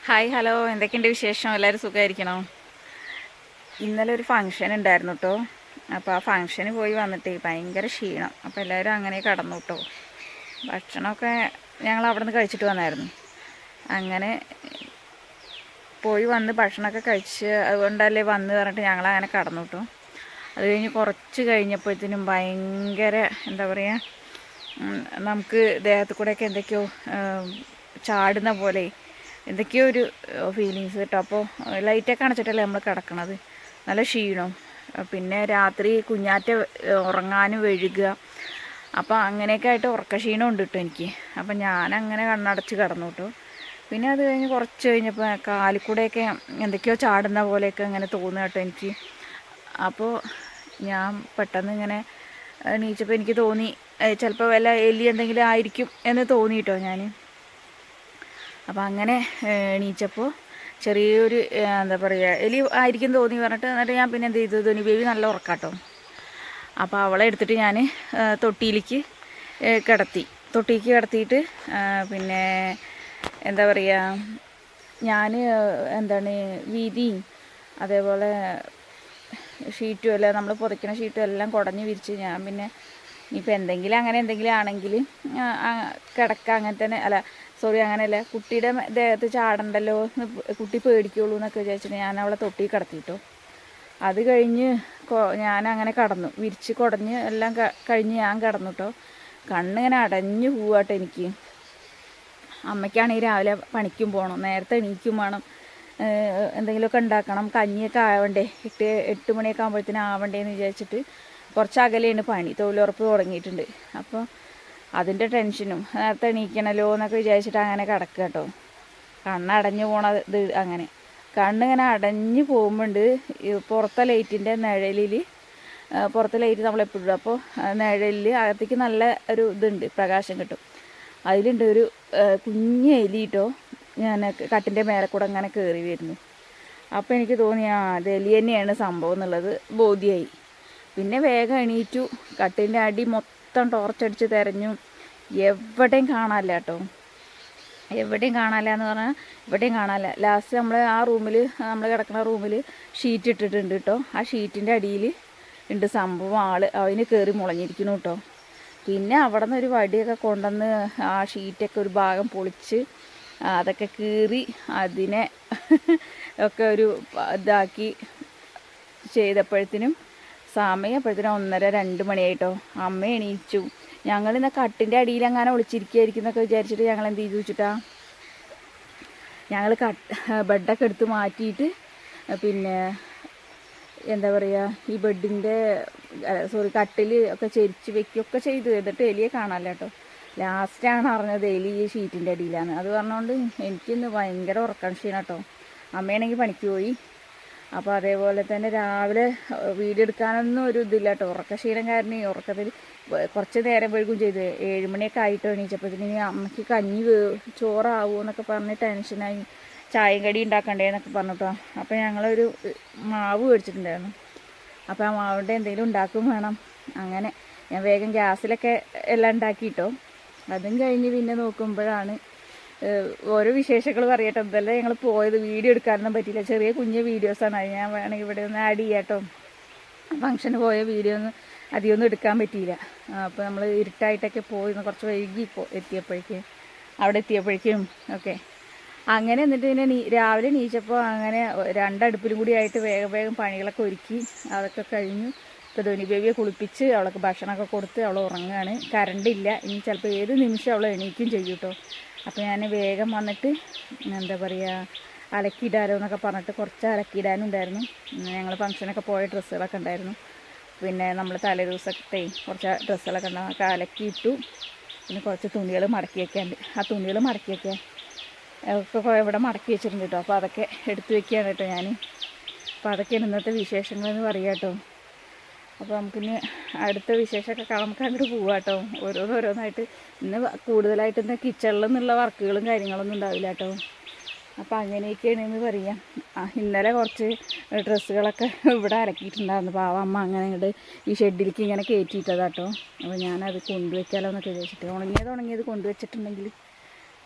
Hi hello, എന്തൊക്കെയുണ്ട് വിശേഷം? എല്ലാവരും സുഖമായിരിക്കണോ? ഇന്നലെ ഒരു ഫംഗ്ഷൻ ഉണ്ടായിരുന്നു കേട്ടോ. അപ്പോൾ ആ ഫംഗ്ഷന് പോയി വന്നിട്ട് ഭയങ്കര ക്ഷീണം. അപ്പോൾ എല്ലാവരും അങ്ങനെ കടന്നു കേട്ടോ. ഭക്ഷണമൊക്കെ ഞങ്ങൾ അവിടെ നിന്ന് കഴിച്ചിട്ട് വന്നായിരുന്നു. അങ്ങനെ പോയി വന്ന് ഭക്ഷണമൊക്കെ കഴിച്ച് അതുകൊണ്ടല്ലേ വന്ന് പറഞ്ഞിട്ട് ഞങ്ങളങ്ങനെ കടന്നു കേട്ടോ. അത് കഴിഞ്ഞ് കുറച്ച് കഴിഞ്ഞപ്പോഴത്തേനും ഭയങ്കര എന്താ പറയുക, നമുക്ക് ദേഹത്ത് കൂടെയൊക്കെ എന്തൊക്കെയോ ചാടുന്ന പോലെ എന്തൊക്കെയോ ഒരു ഫീലിങ്സ് കേട്ടോ. അപ്പോൾ ലൈറ്റൊക്കെ അണച്ചിട്ടല്ലേ നമ്മൾ കിടക്കണത്. നല്ല ക്ഷീണം. പിന്നെ രാത്രി കുഞ്ഞാറ്റ ഉറങ്ങാനും വഴുകുക. അപ്പോൾ അങ്ങനെയൊക്കെ ആയിട്ട് ഉറക്കക്ഷീണം ഉണ്ട് കേട്ടോ എനിക്ക്. അപ്പം ഞാനങ്ങനെ കണ്ണടച്ച് കിടന്നു കേട്ടോ. പിന്നെ അത് കഴിഞ്ഞ് കുറച്ച് കഴിഞ്ഞപ്പോൾ കാലിക്കൂടെയൊക്കെ എന്തൊക്കെയോ ചാടുന്ന പോലെയൊക്കെ ഇങ്ങനെ തോന്നുക കേട്ടോ എനിക്ക്. അപ്പോൾ ഞാൻ പെട്ടെന്ന് ഇങ്ങനെ എണീച്ചപ്പോൾ എനിക്ക് തോന്നി ചിലപ്പോൾ വല്ല എലി എന്തെങ്കിലും ആയിരിക്കും എന്ന് തോന്നി കേട്ടോ ഞാൻ. അപ്പോൾ അങ്ങനെ എണീച്ചപ്പോൾ ചെറിയൊരു എന്താ പറയുക, എലി ആയിരിക്കും തോന്നി പറഞ്ഞിട്ട് എന്നിട്ട് ഞാൻ പിന്നെ എന്ത് ചെയ്തു, ധോനി ബേബി നല്ല ഉറക്കാട്ടോ. അപ്പോൾ അവളെ എടുത്തിട്ട് ഞാൻ തൊട്ടിയിലേക്ക് കിടത്തിയിട്ട് പിന്നെ എന്താ പറയുക, ഞാൻ വീതിയും അതേപോലെ ഷീറ്റും എല്ലാം നമ്മൾ പുതയ്ക്കണ ഷീറ്റും എല്ലാം കുടഞ്ഞ് വിരിച്ച് ഞാൻ പിന്നെ ഇനിയിപ്പോൾ എന്തെങ്കിലും ആണെങ്കിൽ കിടക്കുക അങ്ങനെ തന്നെ. അങ്ങനെയല്ല, കുട്ടിയുടെ ദേഹത്ത് ചാടണ്ടല്ലോ എന്ന് കുട്ടി പേടിക്കുള്ളൂ എന്നൊക്കെ വിചാരിച്ചിട്ട് ഞാൻ അവളെ തൊട്ടി കിടത്തിയിട്ടോ. അത് കഴിഞ്ഞ് ഞാനങ്ങനെ കടന്നു, വിരിച്ച് കുടഞ്ഞ് എല്ലാം കഴിഞ്ഞ് ഞാൻ കിടന്നു കേട്ടോ. കണ്ണിങ്ങനെ അടഞ്ഞു പോവാട്ടോ എനിക്ക്. അമ്മയ്ക്കാണെങ്കിൽ രാവിലെ പണിക്കും പോകണം, നേരത്തെ എണീക്കും വേണം, എന്തെങ്കിലുമൊക്കെ ഉണ്ടാക്കണം, കഞ്ഞിയൊക്കെ ആവണ്ടേ, 8 മണിയൊക്കെ ആകുമ്പോഴത്തേനും ആവണ്ടേന്ന് വിചാരിച്ചിട്ട് കുറച്ച് അകലെയാണ് പണി, തൊഴിലുറപ്പ് തുടങ്ങിയിട്ടുണ്ട്. അപ്പോൾ അതിൻ്റെ ടെൻഷനും നേരത്തെ എണീക്കണല്ലോ എന്നൊക്കെ വിചാരിച്ചിട്ട് അങ്ങനെ കിടക്കുക കേട്ടോ. കണ്ണടഞ്ഞു പോണത് അങ്ങനെ കണ്ണിങ്ങനെ അടഞ്ഞു പോകുമ്പോണ്ട് പുറത്തെ ലൈറ്റിൻ്റെ നിഴലിൽ, പുറത്തെ ലൈറ്റ് നമ്മളെപ്പോഴും ഇടും. അപ്പോൾ നിഴലിൽ അകത്തേക്ക് നല്ല ഒരു ഇതുണ്ട്, പ്രകാശം കിട്ടും. അതിലുണ്ട് ഒരു കുഞ്ഞ് എലി കേട്ടോ. ഞാൻ കട്ടിൻ്റെ മേലെ കൂടെ അങ്ങനെ കയറി വരുന്നു. അപ്പോൾ എനിക്ക് തോന്നി അത് എലി തന്നെയാണ് സംഭവം എന്നുള്ളത് ബോധ്യമായി. പിന്നെ വേഗം എണീറ്റു, കട്ടിൻ്റെ അടി മൊത്തം ടോർച്ചടിച്ച് തിരഞ്ഞു. എവിടെയും കാണാനില്ല കേട്ടോ, എവിടെയും കാണാനില്ല എന്ന് പറഞ്ഞാൽ എവിടെയും കാണാനില്ല. ലാസ്റ്റ് നമ്മൾ കിടക്കുന്ന റൂമിൽ ഷീറ്റ് ഇട്ടിട്ടുണ്ട് കേട്ടോ. ആ ഷീറ്റിൻ്റെ അടിയിൽ ഉണ്ട് സംഭവം, അതിന് കയറി മുളഞ്ഞിരിക്കുന്നു കേട്ടോ. പിന്നെ അവിടെ നിന്ന് ഒരു വടിയൊക്കെ കൊണ്ടുവന്ന് ആ ഷീറ്റൊക്കെ ഒരു ഭാഗം പൊളിച്ച് അതൊക്കെ കീറി അതിനെ ഒക്കെ ഒരു ഇതാക്കി ചെയ്തപ്പോഴത്തേനും സമയം 1:30-2 മണിയായിട്ടോ. അമ്മ എണീച്ചു. ഞങ്ങളിന്ന് കട്ടിൻ്റെ അടിയിൽ അങ്ങനെ ഒളിച്ചിരിക്കുകയായിരിക്കും എന്നൊക്കെ വിചാരിച്ചിട്ട് ഞങ്ങൾ എന്ത് ചെയ്തു വെച്ചിട്ടാ, ഞങ്ങൾ ബെഡൊക്കെ എടുത്ത് മാറ്റിയിട്ട് പിന്നെ എന്താ പറയുക, ഈ ബെഡിൻ്റെ കട്ടിൽ ഒക്കെ ചെരിച്ച് വെക്കുകയൊക്കെ ചെയ്തു. എന്നിട്ട് എലിയെ കാണാമല്ലോ കേട്ടോ. ലാസ്റ്റാണ് അറിഞ്ഞത് എലി ഈ ഷീറ്റിൻ്റെ അടിയിലാണ്. അത് പറഞ്ഞുകൊണ്ട് എനിക്കിന്ന് ഭയങ്കര ഉറക്കം ക്ഷീണം കേട്ടോ. അമ്മയാണെങ്കിൽ പണിക്ക് പോയി. അപ്പോൾ അതേപോലെ തന്നെ രാവിലെ വീഡിയോ എടുക്കാനൊന്നും ഒരു ഇതില്ല കേട്ടോ. ഉറക്കക്ഷീണം കാരണം ഉറക്കത്തിൽ കുറച്ച് നേരം വൈകും ചെയ്ത്. 7 മണിയൊക്കെ ആയിട്ട് എണീച്ചപ്പോഴത്തേന് അമ്മയ്ക്ക് ചോറാവുമോ എന്നൊക്കെ പറഞ്ഞ് ടെൻഷനായി. ചായയും കടി ഉണ്ടാക്കണ്ടേന്നൊക്കെ പറഞ്ഞിട്ടോ. അപ്പോൾ ഞങ്ങളൊരു മാവ് മേടിച്ചിട്ടുണ്ടായിരുന്നു. അപ്പോൾ ആ മാവിൻ്റെ എന്തെങ്കിലും ഉണ്ടാക്കും വേണം. അങ്ങനെ ഞാൻ വേഗം ഗ്യാസിലൊക്കെ എല്ലാം ഉണ്ടാക്കിയിട്ടോ. അതും കഴിഞ്ഞ് പിന്നെ നോക്കുമ്പോഴാണ് ഓരോ വിശേഷങ്ങൾ പറയട്ടോ. ഇതെല്ലാം ഞങ്ങൾ പോയത് വീഡിയോ എടുക്കാനൊന്നും പറ്റിയില്ല. ചെറിയ കുഞ്ഞ് വീഡിയോസാണ്. അത് ഞാൻ വേണമെങ്കിൽ ഇവിടെ ഒന്ന് ആഡ് ചെയ്യാട്ടോ. ഫംഗ്ഷന് പോയ വീഡിയോ ഒന്നും അധികമൊന്നും എടുക്കാൻ പറ്റിയില്ല. അപ്പോൾ നമ്മൾ ഇരുട്ടായിട്ടൊക്കെ പോയി കുറച്ച് വൈകി അവിടെ എത്തിയപ്പോഴേക്കും ഒക്കെ അങ്ങനെ. എന്നിട്ട് പിന്നെ രാവിലെ എണീച്ചപ്പോൾ അങ്ങനെ 2 അടുപ്പിലും കൂടി ആയിട്ട് വേഗം പണികളൊക്കെ ഒരുക്കി അതൊക്കെ കഴിഞ്ഞു. ഇപ്പോൾ ധോനി ബേബിയെ കുളിപ്പിച്ച് അവൾക്ക് ഭക്ഷണമൊക്കെ കൊടുത്ത് അവൾ ഉറങ്ങുകയാണ്. കറണ്ടില്ല, ഇനി ചിലപ്പോൾ ഏത് നിമിഷം അവൾ എണീക്കും ചെയ്യും കേട്ടോ. അപ്പോൾ ഞാൻ വേഗം വന്നിട്ട് എന്താ പറയുക, അലക്കിയിടാലോ എന്നൊക്കെ പറഞ്ഞിട്ട് കുറച്ച് അലക്കിയിടാനുണ്ടായിരുന്നു. ഞങ്ങൾ ഫംഗ്ഷനൊക്കെ പോയ ഡ്രസ്സുകളൊക്കെ ഉണ്ടായിരുന്നു. പിന്നെ നമ്മൾ തലേ ദിവസത്തെ കുറച്ച് ഡ്രസ്സുകളൊക്കെ ഉണ്ടാകും, ഒക്കെ അലക്കിയിട്ടു. പിന്നെ കുറച്ച് തുണികൾ മടക്കി വയ്ക്കാനുണ്ട്. ആ തുണികൾ മടക്കി വയ്ക്കാൻ ഒക്കെ ഇവിടെ മടക്കി വെച്ചിട്ടുണ്ട് കേട്ടോ. അപ്പോൾ അതൊക്കെ എടുത്ത് വയ്ക്കുകയാണ് കേട്ടോ ഞാൻ. അപ്പോൾ അതൊക്കെയാണ് ഇന്നത്തെ വിശേഷങ്ങളെന്ന് പറയാം കേട്ടോ. അപ്പോൾ നമുക്കിനി അടുത്ത വിശേഷമൊക്കെ നമുക്ക് അങ്ങോട്ട് പോവാം കേട്ടോ. ഓരോന്നായിട്ട് ഇന്ന് കൂടുതലായിട്ട് ഇന്ന് കിച്ചണിൽ നിന്നുള്ള വർക്കുകളും കാര്യങ്ങളൊന്നും ഉണ്ടാവില്ല കേട്ടോ. അപ്പോൾ അങ്ങനെയൊക്കെയാണെന്ന് പറയാം. ഇന്നലെ കുറച്ച് ഡ്രസ്സുകളൊക്കെ ഇവിടെ അലക്കിയിട്ടുണ്ടായിരുന്നു. പാവം അമ്മ അങ്ങനെ ഇങ്ങോട്ട് ഈ ഷെഡിലേക്ക് ഇങ്ങനെ കയറ്റിയിട്ടതാട്ടോ. അപ്പോൾ ഞാനത് കൊണ്ടുവയ്ക്കാലോ എന്നൊക്കെ വിചാരിച്ചിട്ട്, ഉണങ്ങിയത് കൊണ്ടുവച്ചിട്ടുണ്ടെങ്കിൽ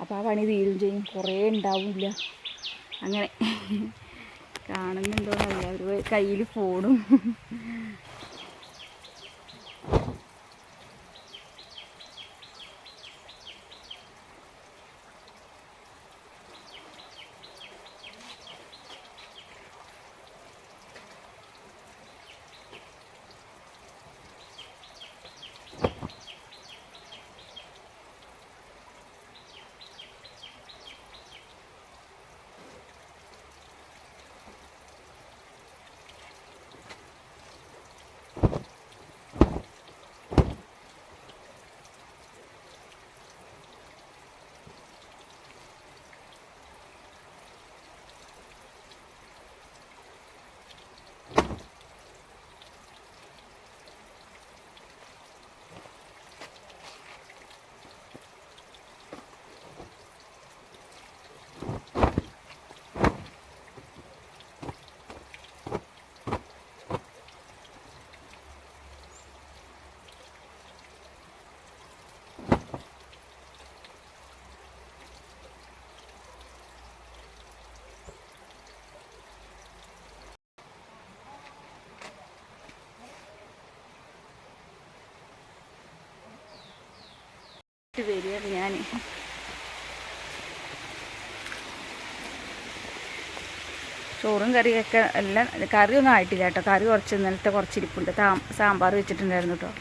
അപ്പോൾ ആ പണി തീരും ചെയ്യും, കുറേ ഉണ്ടാവില്ല. അങ്ങനെ കാണുന്നുണ്ടോന്നല്ല, ഒരു കയ്യിൽ ഫോണും. വരികയാണ് ഞാൻ. ചോറും കറിയൊക്കെ എല്ലാം, കറിയൊന്നും ആയിട്ടില്ല കേട്ടോ. കറി കുറച്ച് ഇന്നലത്തെ കുറച്ചിരിപ്പുണ്ട്. സാമ്പാർ വെച്ചിട്ടുണ്ടായിരുന്നു കേട്ടോ.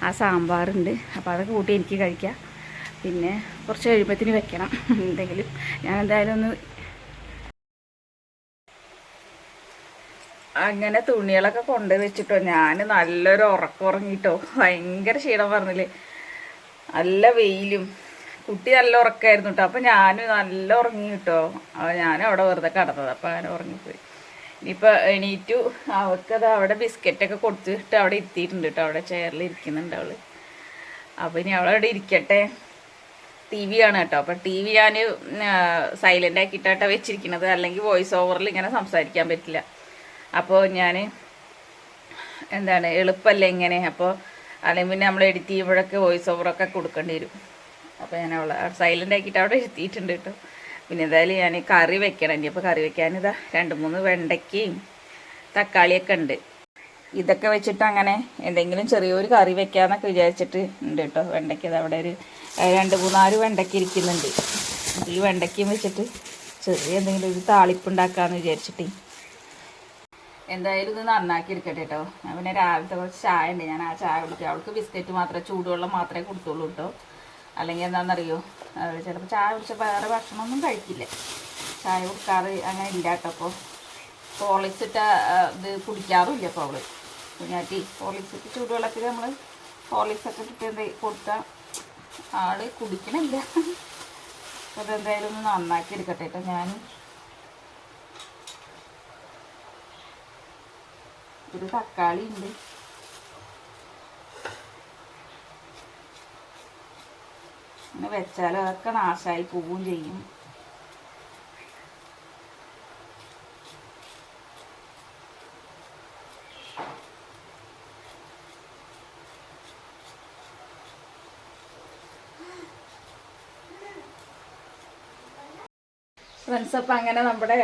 ആ സാമ്പാറുണ്ട്, അപ്പോൾ അതൊക്കെ കൂട്ടി എനിക്ക് കഴിക്കാം. പിന്നെ കുറച്ച് കഴിയുമ്പത്തിന് വെക്കണം എന്തെങ്കിലും. ഞാൻ എന്തായാലും ഒന്ന് അങ്ങനെ തുണികളൊക്കെ കൊണ്ട് വെച്ചിട്ടോ. ഞാൻ നല്ലൊരു ഉറക്കം ഉറങ്ങിട്ടോ. ഭയങ്കര ക്ഷീണം പറഞ്ഞില്ലേ, നല്ല വെയിലും, കുട്ടി നല്ല ഉറക്കമായിരുന്നു കേട്ടോ. അപ്പം ഞാൻ നല്ല ഉറങ്ങി കിട്ടോ. ഞാൻ അവിടെ വെറുതെ കിടന്നത്, അപ്പം അങ്ങനെ ഉറങ്ങിപ്പോയി. ഇനിയിപ്പോൾ എണീറ്റു. അവൾക്കത് അവിടെ ബിസ്ക്കറ്റൊക്കെ കൊടുത്തിട്ട് അവിടെ ഇരുത്തിയിട്ടുണ്ട് കേട്ടോ. അവിടെ ചെയറിൽ ഇരിക്കുന്നുണ്ട് അവൾ. അപ്പോൾ ഇനി അവളവിടെ ഇരിക്കട്ടെ. ടി വി ആണ് കേട്ടോ. അപ്പം ടി വി ഞാൻ സൈലൻ്റ് ആക്കിയിട്ടാട്ടോ വെച്ചിരിക്കുന്നത്, അല്ലെങ്കിൽ വോയിസ് ഓവറിൽ ഇങ്ങനെ സംസാരിക്കാൻ പറ്റില്ല. അപ്പോൾ ഞാൻ എന്താണ് എളുപ്പമല്ലേ ഇങ്ങനെ. അപ്പോൾ അല്ലെങ്കിൽ പിന്നെ നമ്മൾ എഡിറ്റ് ചെയ്യുമ്പോഴൊക്കെ വോയിസ് ഓവറൊക്കെ കൊടുക്കേണ്ടി വരും. അപ്പോൾ ഞാൻ അവളെ സൈലൻ്റ് ആക്കിയിട്ട് അവിടെ എത്തിയിട്ടുണ്ട് കേട്ടോ. പിന്നെ എന്തായാലും ഞാൻ കറി വെക്കണം. ഇനി അപ്പോൾ കറി വെക്കാനിതാ 2-3 വെണ്ടയ്ക്കയും തക്കാളിയൊക്കെ ഉണ്ട്. ഇതൊക്കെ വെച്ചിട്ട് അങ്ങനെ എന്തെങ്കിലും ചെറിയൊരു കറി വെക്കാമെന്നൊക്കെ വിചാരിച്ചിട്ട് ഉണ്ട് കേട്ടോ. വെണ്ടയ്ക്ക് ഇത് അവിടെ ഒരു 2-3-4 വെണ്ടയ്ക്ക ഇരിക്കുന്നുണ്ട്. ഈ വെണ്ടയ്ക്കയും വെച്ചിട്ട് ചെറിയ എന്തെങ്കിലും ഒരു താളിപ്പുണ്ടാക്കാമെന്ന് വിചാരിച്ചിട്ട്. എന്തായാലും ഇത് നന്നാക്കി എടുക്കട്ടെ കേട്ടോ. ഞാൻ പിന്നെ രാവിലത്തെ കുറച്ച് ചായ ഉണ്ട്, ഞാൻ ആ ചായ കുടിക്കുക. അവൾക്ക് ബിസ്ക്കറ്റ് മാത്രമേ, ചൂടുവെള്ളം മാത്രമേ കൊടുത്തുള്ളൂ കേട്ടോ. അല്ലെങ്കിൽ എന്താണെന്നറിയോ, ചിലപ്പോൾ ചായ കുടിച്ചാൽ വേറെ ഭക്ഷണമൊന്നും കഴിക്കില്ല. ചായ കുടിക്കാറ് അങ്ങനെ ഇല്ല കേട്ടോ. അപ്പോൾ ഹോർലിക്സ് ഇട്ട ഇത് കുടിക്കാറുമില്ല അപ്പോൾ അവൾ. കുഞ്ഞാറ്റി ഹോർലിക്സ് ഇട്ട് ചൂടുവെള്ളത്തിൽ നമ്മൾ ഹോർലിക്സൊക്കെ ഇട്ടിട്ട് എന്തെങ്കിലും കൊടുത്താൽ ആൾ കുടിക്കണില്ല. അപ്പോൾ അതെന്തായാലും ഒന്ന് നന്നാക്കി എടുക്കട്ടെ കേട്ടോ. ഞാൻ ഒരു തക്കാളി ഉണ്ട്, അങ്ങനെ വെച്ചാൽ അതൊക്കെ നാശമായി പോവുകയും ചെയ്യും. ഫ്രണ്ട്സ്, അപ്പം അങ്ങനെ നമ്മുടെ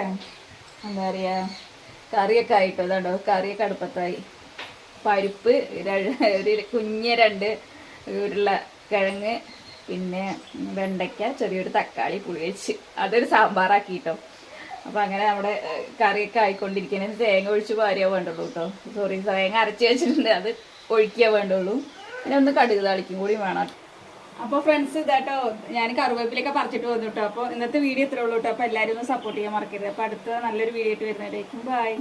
എന്താ പറയുക കറിയൊക്കെ ആയിട്ടോ. അതാണ്ടോ കറിയൊക്കെ അടുപ്പത്തായി. പരിപ്പ്, ഒരു കുഞ്ഞ് 2 ഉരുളക്കിഴങ്ങ്, പിന്നെ വെണ്ടയ്ക്ക, ചെറിയൊരു തക്കാളി, പുളി വെച്ച് അതൊരു സാമ്പാറാക്കിട്ടോ. അപ്പോൾ അങ്ങനെ നമ്മുടെ കറിയൊക്കെ ആയിക്കൊണ്ടിരിക്കുന്നത്. തേങ്ങ ഒഴിച്ച് പാരിയാ വേണ്ടുള്ളൂ കേട്ടോ. സോറി, തേങ്ങ അരച്ച് വെച്ചിട്ടുണ്ട്, അത് ഒഴിക്കുക വേണ്ടുള്ളൂ. പിന്നെ ഒന്ന് കടുക് താളിക്കും കൂടി വേണം. അപ്പോൾ ഫ്രണ്ട്സ് ഇതാട്ടോ, ഞാൻ കറിവേപ്പിലൊക്കെ പറിച്ചിട്ട് വന്നു കേട്ടോ. അപ്പോൾ ഇന്നത്തെ വീഡിയോ ഇത്രേ ഉള്ളൂ കേട്ടോ. അപ്പോൾ എല്ലാവരും ഒന്ന് സപ്പോർട്ട് ചെയ്യാൻ മറക്കരുത്. അപ്പോൾ അടുത്ത നല്ലൊരു വീഡിയോ ആയിട്ട് വരുന്നതായിരിക്കും. ബൈ.